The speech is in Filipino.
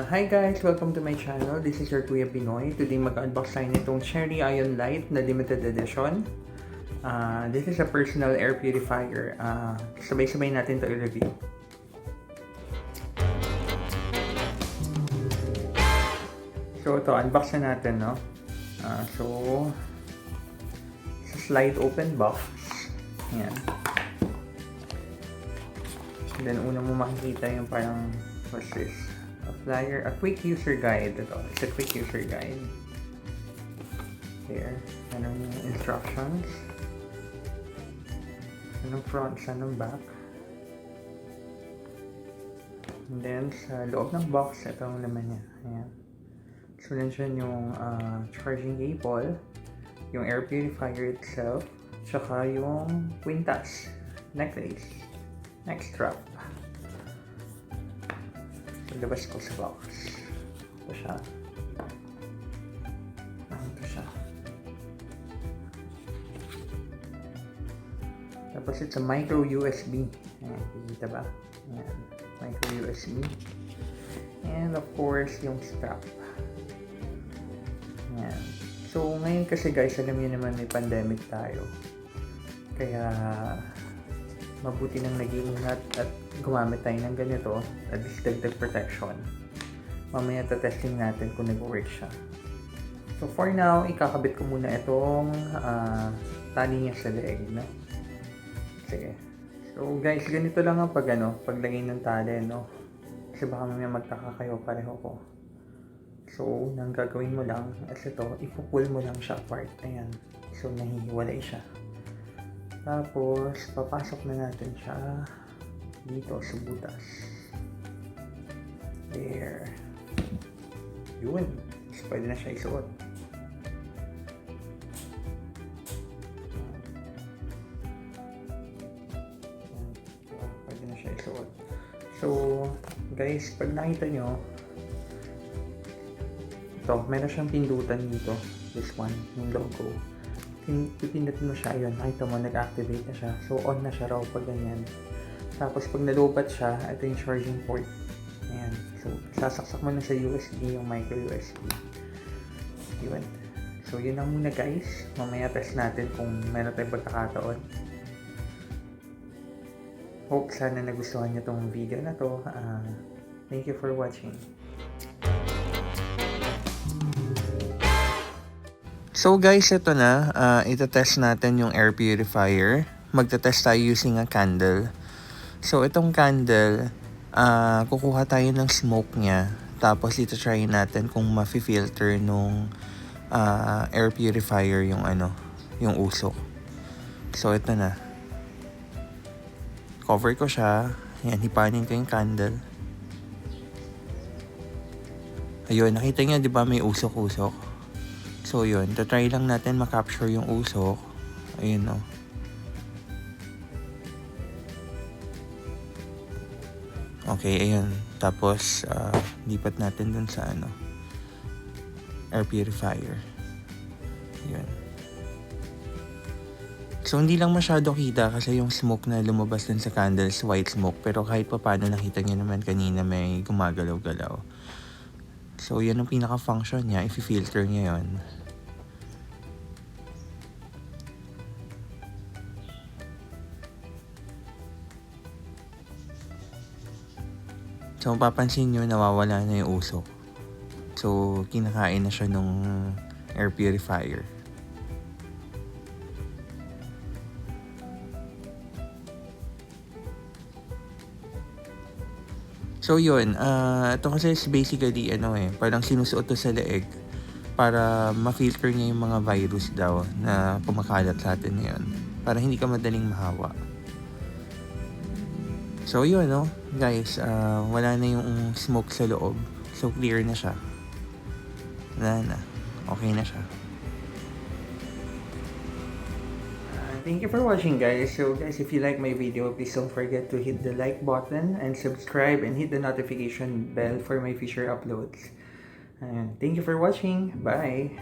Hi guys! Welcome to my channel. This is your Kuya Binoy. Today mag-unbox tayo nitong Cherry Ion Lite na limited edition. This is a personal air purifier. Sabay-sabay natin to i-review. So ito, unbox na natin, no? So, sa slide open box. Ayan. And then una mo makikita yung parang, what's this? A flyer, a quick user guide. Ito, it's a quick user guide. There. Anong instructions. Anong front, anong back. And then, sa loob ng box, ito ang laman niya. Ayan. So, nandiyan yung charging cable, yung air purifier itself, tsaka yung quintas, necklace, neck strap. Labas ko sa box. Ito siya. Ito siya. Tapos it's a micro USB. Ayan, kikita ba? Ayan, micro USB. And of course, yung strap. Ayan. So, ngayon kasi guys, alam niyo naman may pandemic tayo. Kaya, mabuti nang nag-iingat at gumamit tayo ng ganito at least dagdag protection. Mamaya testing natin kung nag-work siya. So for now, ikakabit ko muna itong tali niya sa leeg, no? Sige. So guys, ganito lang ang paglagay ng tali, no? Kasi baka mamaya magtaka kayo, pareho ko. So, nang gagawin mo lang, as ito, ipupull mo lang siya apart. Ayan. So, nahihiwalay siya. Tapos, papasok na natin siya dito sa butas. There. Yun. So, pwede na siya isuot. Pwede na siya isuot. So, guys, pag nakita nyo, ito, meron siyang pindutan dito. This one, yung logo. Pipindot mo siya, yun, nakita mo, nag-activate na siya. So, on na siya raw pag ganyan. Tapos, pag nalubat siya, ito yung charging port. Ayan. So, sasaksak mo na sa USB, yung micro USB. Yun. So, yun lang muna guys. Mamaya test natin kung meron tayong pagkakataon. Hope sana nagustuhan nyo tong video na to. Thank you for watching. So guys, ito na, itatest natin yung air purifier. Magtatest tayo using a candle. So itong candle, kukuha tayo ng smoke niya. Tapos itatry natin kung ma-filter nung air purifier yung yung usok. So ito na. Cover ko siya. Yan, hipanin ko yung candle. Ayun, nakita niyo, di ba may usok-usok? So yun, try lang natin makapture yung usok. Ayun o. Okay, ayun. Tapos, lipat natin dun sa air purifier. Ayun. So, hindi lang masyado kita kasi yung smoke na lumabas dun sa candles, white smoke. Pero kahit pa paano, nakita nyo naman kanina may gumagalaw-galaw. So, yan ang pinaka-function niya. I-filter niya yun. So, mapapansin nyo, nawawala na yung usok. So, kinakain na siya nung air purifier. So yun, ito kasi is basically parang sinusuot to sa leeg para ma-filter niya yung mga virus daw na kumakalat sa atin ngayon para hindi ka madaling mahawa. So yun, no guys, wala na yung smoke sa loob. So clear na siya. Wala na. Okay na siya. Thank you for watching guys. So guys, if you like my video, please don't forget to hit the like button and subscribe and hit the notification bell for my future uploads. And thank you for watching. Bye!